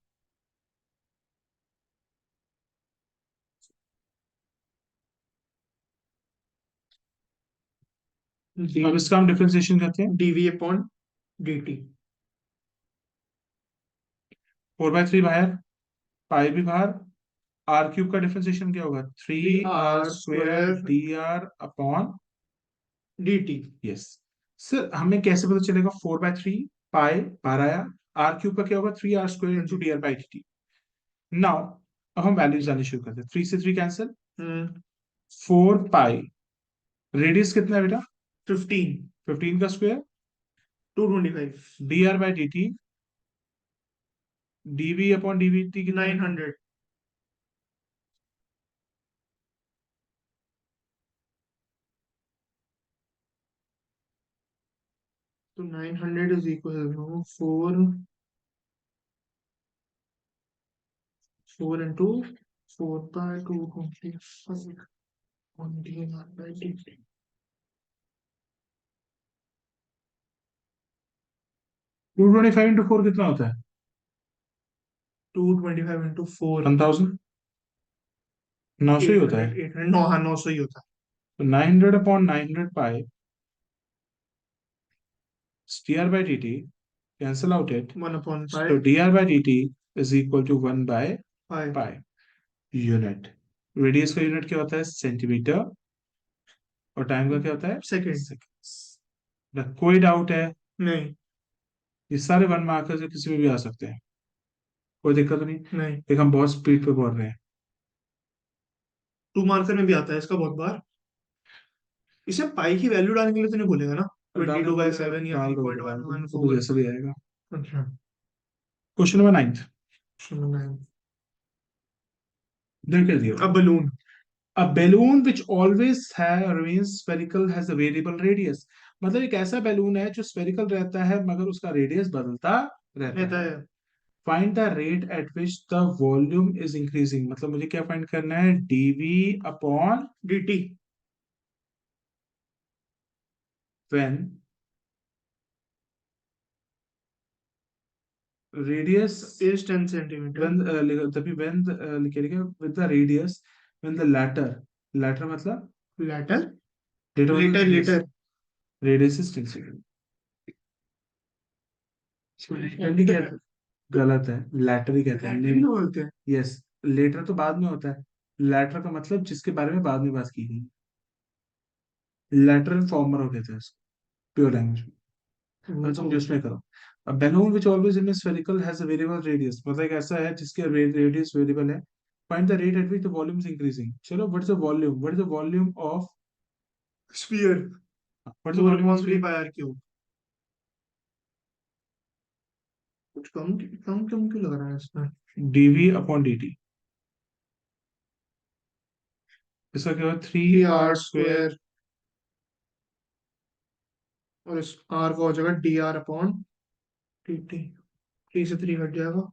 अब इसका हम डिफरेंशिएशन करते हैं। DV upon D T. 4/3 बाहर, पाई भी बाहर, आर क्यूब का डिफरेंशिएशन क्या होगा? 3r are square square D are upon, D T. Yes. Sir हमें कैसे पता चलेगा? 4/3 पाई बाहर आया, आर क्यूब का क्या होगा? 3r square into D R by D T. Now अब हम वैल्यूज आनी शुरू करते हैं। 3 से 3 कैंसिल, 4 पाई, रेडियस कितना है बेटा? 15, 15 का square, 225, D R by D T, DV upon DV T कितना है? 900। तो 900 is equal to 4 into 4/225 on DNR by DT। 225 into 4 कितना होता है? 225 इंटू 4, 1000। 900 ही होता 800, है। 800, नौ, हाँ 900 ही होता तो 900 upon 900 pi, D R by D T, cancel out it. है। 1/5 So dr by dt is equal to 1 by pi. pi unit. Radius का यूनिट क्या होता है? सेंटीमीटर। और टाइम का क्या होता है? सेकेंड। सेकेंड्स। ना कोई डाउट है? नहीं। ये सारे 1 मार्कर्स किसी में भी आ सकते हैं। कोई दिक्कत तो नहीं? नहीं। एक हम बहुत स्पीड पे बोल रहे हैं। 2 मार्कर में भी आता है इसका बहुत बार। इसे पाई की वैल्यू डालने के लिए तो नहीं बोलेगा ना? डाल 22/7 या डाल थ्री दो पॉइंट डाल वन दो, वन वो तो फोर जैसे भी आएगा। अच्छा। Question number 9 9। देख दियो। अब balloon. A balloon which always remains spherical has a variable radius। मतलब एक ऐसा बैलून है जो स्फेरिकल रहता है मगर उसका रेडियस बदलता रहता रहता है। है। Find the rate at which the volume is increasing. मतलब मुझे क्या फाइंड करना है? DV upon dt when radius is 10 centimeter। When तभी व्हेन लिखेगा with the radius when the latter मतलब लेटर। डेटा लेटर मतलब yes, letter. Radius is 10 second. एंडी क्या है? गलत है, लैटर ही कहते हैं। लेटर भी बोलते हैं। यस, लेटर तो बाद में होता है। लेटर का मतलब जिसके बारे में बाद में बात की गई। लेटरल फॉर्मर हो कहते हैं इसको प्योर लैंग्वेज में। अगर तुम जिसमें करो, a balloon which always in spherical has a variable radius, मतलब एक ऐसा है जिसके रेडियस वेरिएबल है। Find the rate at which the volume is increasing. चलो, what is the volume of sphere. What is the four volume of upon three sphere? Pi are cube. कुछ कम कम कम क्यों लग रहा है इसमें? Dv upon D t. इसका क्या होगा? Three 3r are square. Square. और इस r का हो जाएगा dr अपॉन dt। 3 से 3 कट जाएगा।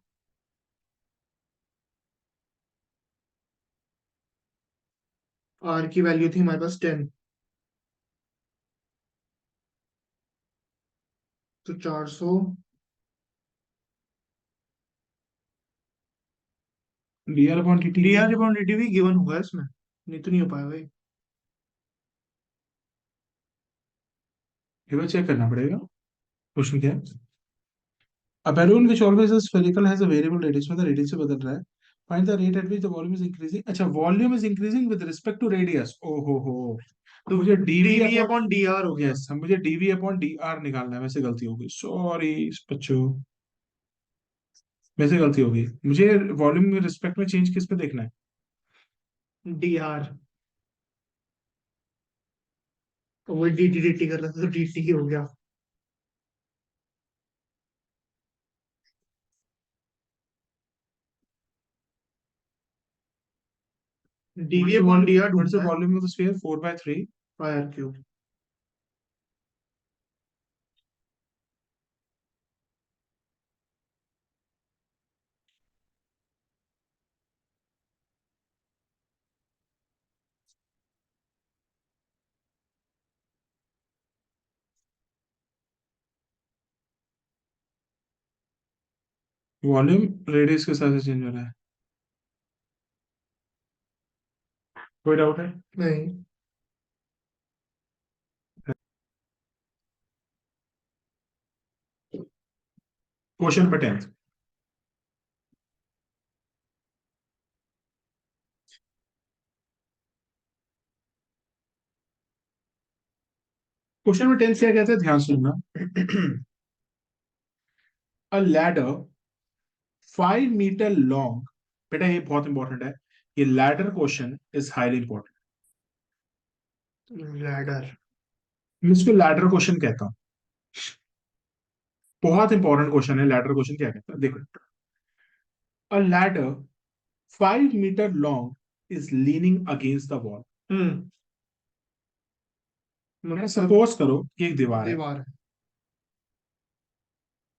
r की वैल्यू थी हमारे पास 10। तो 400। D R upon D T. dr upon dt भी गिवन होगा इसमें, नहीं तो नहीं हो पाएगा भाई। ये चेक करना पड़ेगा। क्वेश्चन क्या है? A balloon which always is spherical has a variable radius, मतलब रेडियस से बदल रहा है। Find the rate at which the volume is increasing। अच्छा, volume is increasing with respect to radius. ओ हो, तो मुझे dv dv upon, upon dr हो गया। यस, हम मुझे डीवी अपॉन डी आर निकालना है। वैसे गलती हो गई, सॉरी बच्चों, वैसे गलती हो गई। मुझे वॉल्यूम में रिस्पेक्ट में चेंज किस पे देखना है? dr। तो वो dt dt कर रहा था तो dt ही हो गया। dv upon dr what is the ढूंढना है। Volume of the sphere? 4/3 pi are cube. Volume radius के साथ चेंज हो रहा है। कोई डाउट है? नहीं। Question number 10। क्वेश्चन नंबर 10 क्या कहते हैं, ध्यान सुनना। A ladder 5 metre long. बेटा ये बहुत इंपॉर्टेंट है, ये ladder question is highly important. Ladder. मैं इसको लैडर क्वेश्चन कहता हूँ। बहुत इंपॉर्टेंट क्वेश्चन है लैडर क्वेश्चन। क्या कहता है देखो। A ladder 5 metre long is leaning against the wall. Hmm. मतलब सपोज करो कि एक दीवार है, दीवार है।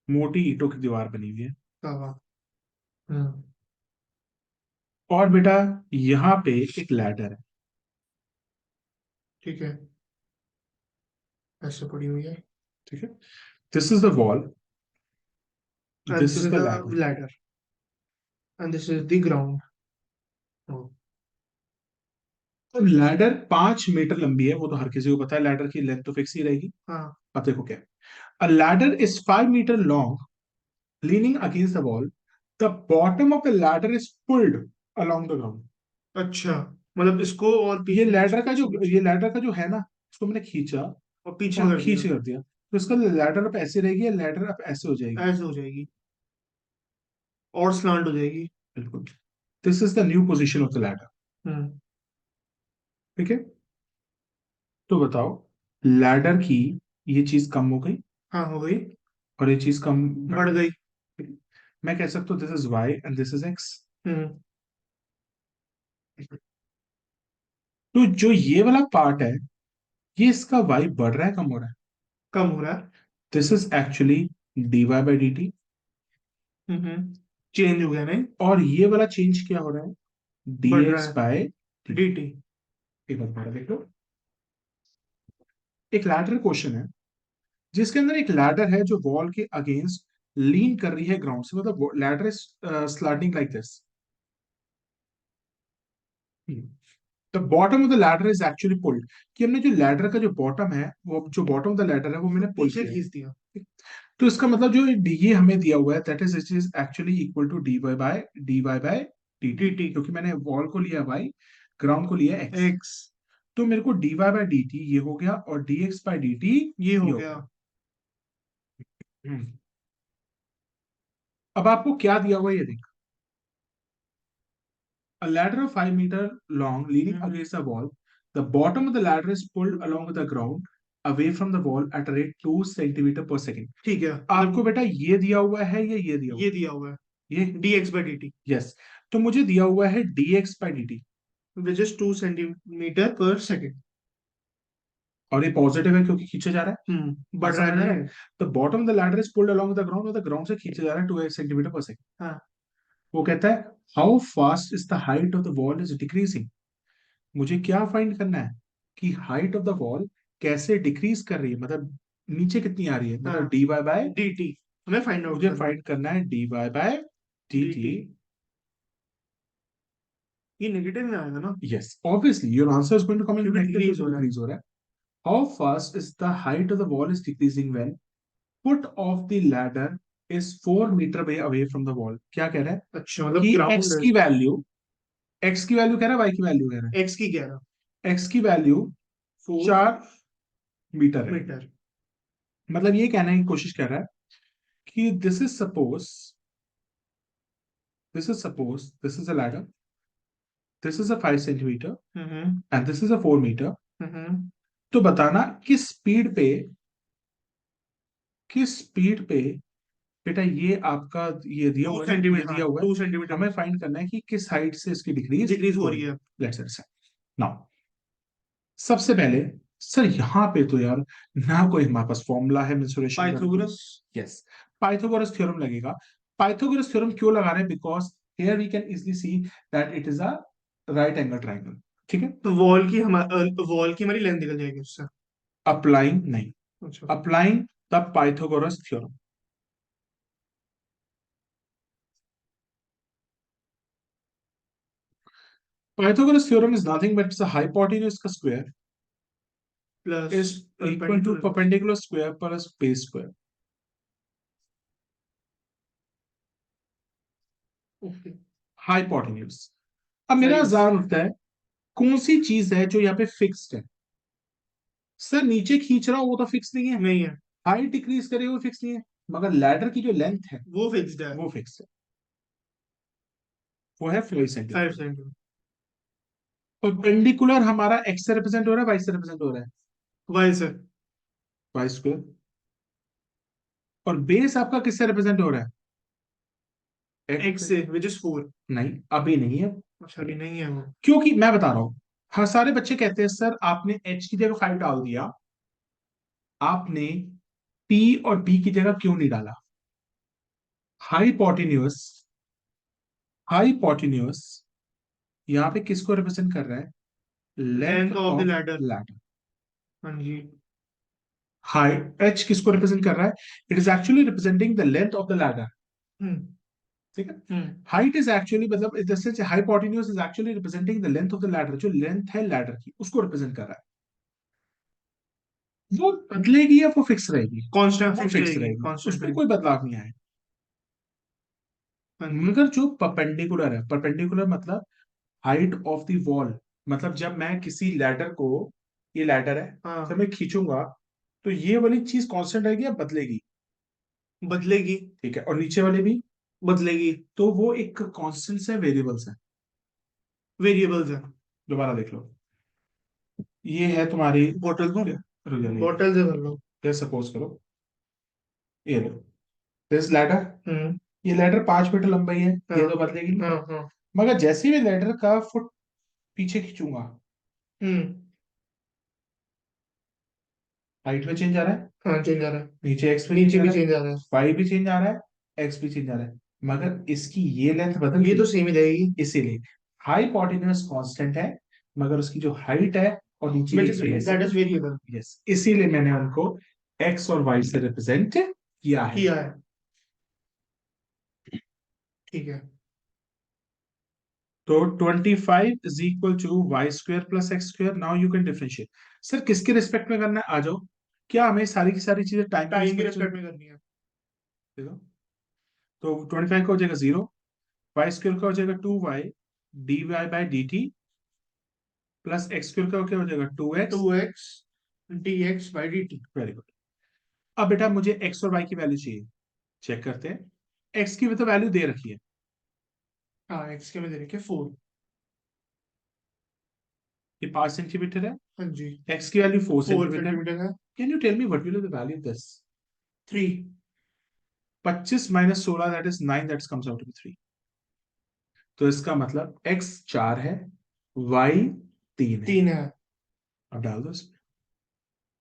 मोटी ईंटों की दीवार बनी हुई है। कहा। हम्म। और बेटा यहाँ पे एक लैडर है। ठीक है। ऐसे पड़ी हुई है। ठीक है, this is the wall, and this this is is the the ladder. ladder and this is the ground। oh, तो लैडर 5 मीटर लंबी है, वो तो हर किसी को पता है, लैडर की लेंथ तो फिक्स ही रहेगी। हाँ। अब देखो क्या, a ladder is 5 metre long leaning against the wall, the bottom of the ladder is pulled along the ground। अच्छा, मतलब इसको और ये पीछे लैडर पीछे का जो पीछे पीछे ये लैडर का जो है ना, इसको मैंने खींचा और पीछे और कर खींच दिया। कर दिया, तो इसका लैडर अब ऐसे रहेगी या लैडर अब ऐसे हो जाएगी? ऐसे हो जाएगी। और स्लांट हो जाएगी। बिल्कुल, this is the new position of the ladder. Hmm. ठीक है, तो बताओ, लैडर की ये चीज कम हो गई हाँ, हो गई। और ये चीज कम बढ़ बढ़ गई। गई। मैं कह सकता हूँ this is y and this is x. Hmm. तो जो ये वाला पार्ट है, ये इसका वाई बढ़ रहा है कम हो रहा है? कम हो रहा है। This is actually D Y by D T. Hmm. Change हो गया नहीं। और ये वाला चेंज क्या हो रहा है? डी बढ़ रहा एक्स है। By T. dt। एक बार दोबारा देख लो। एक लैडर क्वेश्चन है जिसके अंदर एक लैडर है जो वॉल के अगेंस्ट लीन कर रही है ग्राउंड से, मतलब ladder is sliding like this. The bottom of the ladder is actually pulled. कि हमने जो लैडर का जो बॉटम है, वो जो बॉटम ऑफ द लैडर है वो मैंने पुल पीछे किया है। खींच दिया। तो इसका मतलब जो ये हमें दिया हुआ है, that is it is actually equal to dy by dt, dt। क्योंकि मैंने वॉल को लिया y, ग्राउंड को लिया x। x। तो मेरे को dy बाय dt ये हो गया और dx बाय dt ये ये हो हो गया। गया। हम्म। अब आपको क्या दिया हुआ है ये देख। A ladder of 5 meter long leaning against the wall. The bottom of the ladder is pulled along with the ground away from the wall at a rate 2 centimeter per second. ठीक है, आपको मतलब बेटा ये दिया हुआ है या ये दिया हुआ ये है? दिया हुआ है ये dx/dt, यस। तो मुझे दिया हुआ है dx by dt which is 2 cm/s। और ये पॉजिटिव है क्योंकि खींचा जा रहा है। बढ़ बात रहा है समझ ना आ रहा ये। है? तो bottom of the ladder is pulled along the ground, और द ग्राउंड से खींचा जा रहा है 2 सेंटीमीटर पर सेकंड। हाँ। वो कहता है how fast is the height of the wall is decreasing. मुझे क्या फाइंड करना है कि हाइट ऑफ द वॉल कैसे डिक्रीज कर रही है, मतलब नीचे कितनी आ रही है, हाँ, मतलब डी वाई बाय। dt हमें फाइंड आउट मुझे करना है। फाइंड करना है d y by t t. dt ये नेगेटिव में आएगा ना, yes, obviously your answer is going to come in क्योंकि नेगेटिव, डिक्रीज क्योंकि हो रहा है। डिक्रीज हो रहा है। How fast is the height of the wall is decreasing when foot of the ladder is 4 metre away from the wall. क्या कह रहा है अच्छा, मतलब कि ग्राउंड है। एक्स की वैल्यू कह रहा है, वाई की वैल्यू कह रहा x की 11। है। एक्स की वैल्यू 4 4 मीटर है। मीटर। मतलब ये कहने की कोशिश कर रहा है कि this is a ladder, this is a 5 centimeter hmm. and this is a 4 meter। हम्म। तो बताना किस स्पीड पे बेटा ये आपका ये दिया टू हुआ है ना, ये सेंटीमीटर हाँ, दिया हुआ है। 2 सेंटीमीटर हमें फाइंड करना है कि किस हाइट से इसकी डिक्रीज डिक्रीज हो हो रही रही है। है। Let's understand now. सबसे पहले सर यहाँ पे तो यार ना कोई हमारे पास फॉर्मूला है मेंसुरेशन का, पाइथागोरस। यस, पाइथागोरस थ्योरम लगेगा। पाइथागोरस थ्योरम क्यों लगा रहे हैं? Because here we can easily see that it is a right angle triangle. ठीक है, तो वॉल की हमारी लेंथ निकल जाएगी उससे। अप्लाइंग नहीं, अच्छा। Applying the Pythagoras theorem. Pythagoras theorem is nothing but the hypotenuse का square plus is equal to perpendicular. perpendicular square plus base square। Okay. Hypotenuse. अब मेरा साइज। सवाल उठता है, कौन सी चीज है जो यहाँ पे फिक्स्ड है? सर नीचे खींच रहा हूं वो तो फिक्स नहीं है, नहीं है, हाइट डिक्रीज करे वो फिक्स नहीं है, मगर लैडर की जो लेंथ है वो फिक्स्ड है। वो फिक्स है, वो है 5 सेंटीमीटर। 5 सेंटीमीटर। परपेंडिकुलर हमारा एक्स से रिप्रेजेंट हो रहा है, वाई से रिप्रेजेंट हो रहा है, वाई से। Y square. और बेस आपका किससे रिप्रेजेंट हो रहा है? एक्स x से। से विच इज 4। नहीं, अभी नहीं है, अच्छा, अभी नहीं है वो। क्योंकि मैं बता रहा हूं। हाँ, सारे बच्चे कहते हैं सर आपने एच की जगह 5 डाल दिया, आपने पी और बी की जगह क्यों नहीं डाला? हाइपोटेन्यूस, हाइपोटेन्यूस यहाँ पे किसको रिप्रेजेंट कर रहा है? Length length of the of ladder. Ladder. हाँ जी। हाई एच किसको रिप्रेजेंट कर रहा है? It is actually representing the length of the ladder. Hmm. ठीक है, हम्म। हाइट इज एक्चुअली मतलब जैसे hypotenuse is actually representing the length of the ladder, जो लेंथ है लैडर की उसको रिप्रेजेंट कर रहा है। वो बदलेगी या वो फिक्स रहेगी? कांस्टेंट वो फिक्स फिक्स रहेगी, रहेगी, कांस्टेंट उसमें रहेगी। कोई बदलाव नहीं आएगा। हाँ जी। मगर जो परपेंडिकुलर है, परपेंडिकुलर मतलब हाइट ऑफ द वॉल, मतलब जब मैं किसी लैडर को, ये लैडर है, जब हाँ, मैं खींचूंगा तो ये वाली चीज कांस्टेंट रहेगी या बदलेगी? बदलेगी। ठीक है, और नीचे वाले भी? बदलेगी। तो वो एक कॉन्स्टेंट्स है, वेरिएबल्स है। वेरिएबल्स है। दोबारा देख लो, ये है तुम्हारी, बॉटल को, रुक जाओ, बॉटल से भर लो। ये सपोज करो, ये लो, दिस लैडर, हम्म। ये लैडर 5 मीटर लंबाई है, हाँ ये तो बदलेगी नहीं। हाँ हाँ। मगर जैसे ही मैं लैडर का फुट पीछे खींचूंगा, हम्म। हाइट में चेंज आ रहा है, हाँ चेंज आ रहा है। नीचे एक्स पे चेंज नीचे आ भी रहा है, चेंज आ रहा है। वाई भी चेंज आ रहा है, एक्स भी चेंज आ रहा है, मगर इसकी ये लेंथ बदल ये रही तो है। सेम ही रहेगी। इसीलिए हाइपोटेन्यूस कांस्टेंट है, मगर उसकी जो हाइट है और नीचे बट की फेस है, दैट इज वेरिएबल। यस, इसीलिए मैंने उनको एक्स और वाई से रिप्रेजेंट किया है। किया है। ठीक है। तो 25 is equal to Y square plus X square. Now you can differentiate. Sir किसके रिस्पेक्ट में करना है, आ जाओ। क्या हमें सारी की सारी चीजें टाइम के टाइम के रिस्पेक्ट रिस्पेक्ट में करनी है। में? तो 25 का हो जाएगा 0, वाई स्क्वायर का हो जाएगा 2y D Y by D T, plus X square का क्या हो जाएगा 2x। 2x dx by dt। Very good. अब बेटा मुझे एक्स और वाई की वैल्यू चाहिए, चेक करते हैं। एक्स की भी तो वैल्यू दे रखी है, हाँ x के में दे रखे 4। ये 5 सेंटीमीटर है, हाँ जी। एक्स की वैल्यू 4 सेंटीमीटर। 4 सेंटीमीटर है। Can you tell me what will be the value of this? 3। 25 minus 16 that is 9, that comes out to be 3। तो इसका मतलब एक्स 4 है, वाई 3 है। 3 है। अब डाल दो इसमें।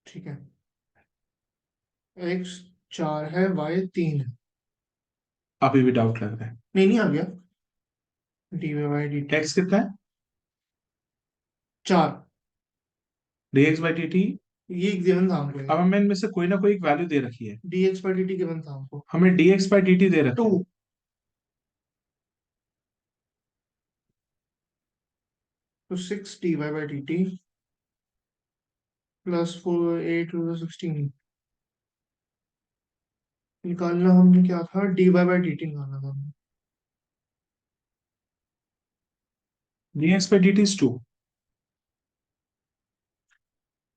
ठीक है। x 4 है, y 3 है। अभी भी डाउट लग रहा है। नहीं नहीं आ गया। dy बाई dt एक्स कितना है? 4। D x by D T. ये गिवन था हमको अब ये। हमें इनमें से कोई ना कोई एक वैल्यू दे रखी है, dx बाई dt गिवन था हमको। हमें d x by D t दे रखा 2। है। तो 6 dy बाई dt प्लस 4 8 16। निकालना हमने क्या था, dy बाई dt निकालना था हमने। D x by D T is 2।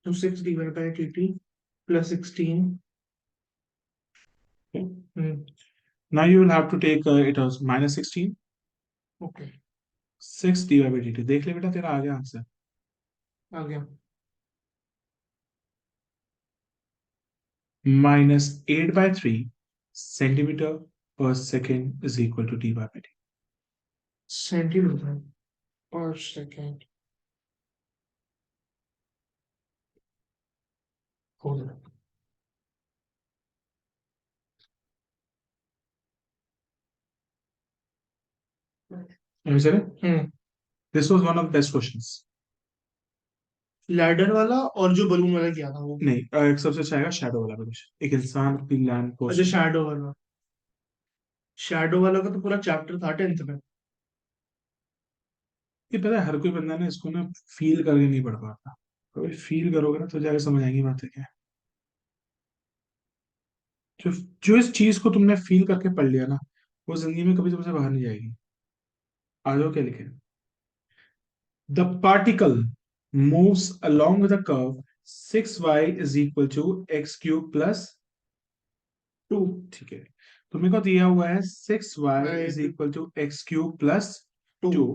तो 6 dy by dt plus 16। Hmm. Now you will have to take it as minus 16, okay. 6 dy by dt। देख ले बेटा, तेरा आ गया आंसर। आ गया। Minus 8 by 3 centimeter per second is equal to dy by dt। Centimetre पर second. हो गया। Understand? Hmm. This was one of the best questions। Ladder वाला और जो बलून वाला किया था वो। नहीं, एक सबसे अच्छा आएगा शैडो वाला क्वेश्चन, एक इंसान अपनी लैंड अच्छा पोस्ट। शैडो वाला। शैडो वाला का तो पूरा चैप्टर था 10th में। ये पता है, हर कोई बंदा ना इसको ना फील करके नहीं पढ़ पाता। कभी फील करोगे ना तो जाके समझ आएगी बातें क्या है। जो जो इस चीज को तुमने फील करके पढ़ लिया ना, वो जिंदगी में कभी तुमसे बाहर नहीं जाएगी। आ जाओ क्या लिखे। The particle moves along the curve 6y is equal to x cube plus 2। ठीक है, तो मेरे को दिया हुआ है 6y is equal to x cube plus 2। 2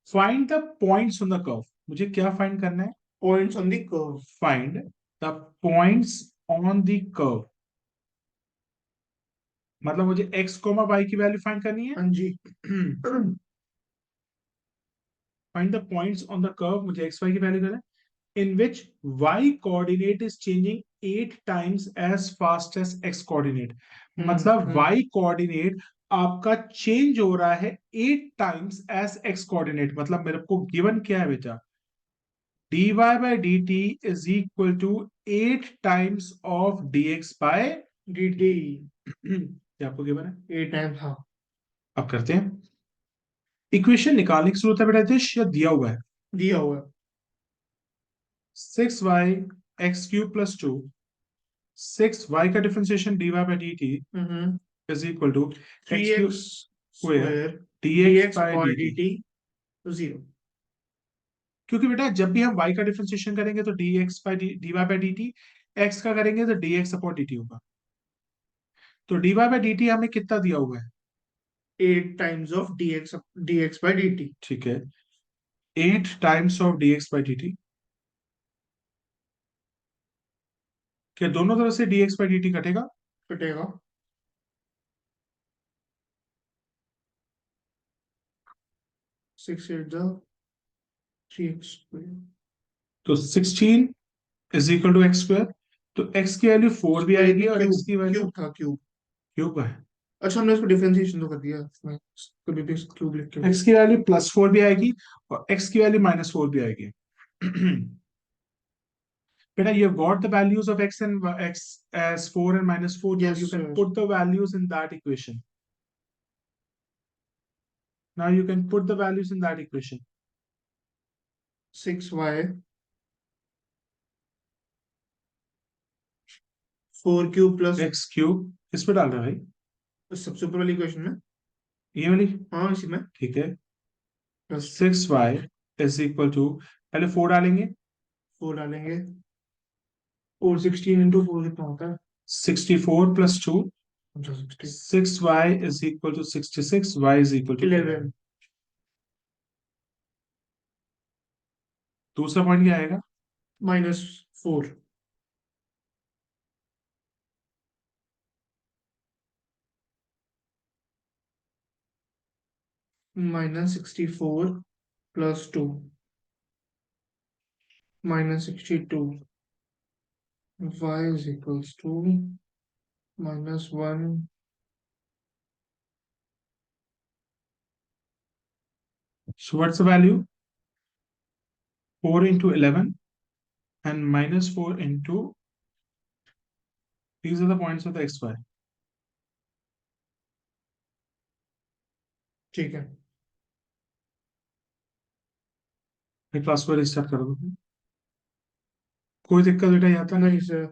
Find the points on the curve। मुझे क्या फाइंड करना है? Points on the curve. Find the points on the curve। मतलब मुझे x, y की वैल्यू फाइंड करनी है। हाँ जी। Find the points on the curve, मुझे x, y की वैल्यू करना है in which y coordinate is changing 8 times as fast as x coordinate। मतलब y coordinate आपका चेंज हो रहा है 8 times as x coordinate। मतलब मेरे को गिवन क्या है बेटा, dy by dt is equal to 8 times of dx by dt क्या आपको गिवन है? 8 टाइम था। अब करते हैं, इक्वेशन निकालने की जरूरत है बेटा, दिश या दिया हुआ है दिया हुआ है। 6y x cube plus 2, 6y का differentiation dy by dt is equal to x cube 3x square square dx dx by और dt। dt तो 0। क्योंकि बेटा जब भी हम y का डिफरेंशिएशन करेंगे तो dx by dy by dt, x का करेंगे तो dx अपॉन dt होगा। तो dy by dt हमें कितना दिया हुआ है? 8 times of dx by dt. ठीक है, 8 times of dx by dt। क्या दोनों तरफ से dx by dt कटेगा? कटेगा। 6 8 the 3x square। तो 16 is equal to X square. तो x की वैल्यू 4 भी आएगी और x की वैल्यू क्यूब था, क्यूब। क्यूब है। अच्छा, हमने इसको डिफरेंशिएशन तो कर दिया, मैं कभी भी क्यूब लिख के। x की वैल्यू +4 भी आएगी और x की वैल्यू -4 भी आएगी। Beta, you have got the values of x and x as 4 and -4. Now Yes, you can sir. put the values in that equation. Now you can put the values in that equation. 6y 4 cube plus x cube इस पे डाल रहे हैं भाई, सबसे ऊपर वाली equation में। ये वाली। हाँ, इसी में ठीक है, plus 6y is equal to, पहले 4 डालेंगे, 4 डालेंगे। और 16 इंटू 4 कितना होता है? 64 + 2, अच्छा, 60। 6y is equal to 66, y is equal to 11। 11 दूसरा पॉइंट क्या आएगा? -4 -64 plus 2 -62 y is equals to -1। So what's the value? 4 into 11 and -4 into, these are the points of the xy। ठीक है। क्लास को रिस्टार्ट कर दो। कोई दिक्कत बेटा यहाँ तक? नहीं सर।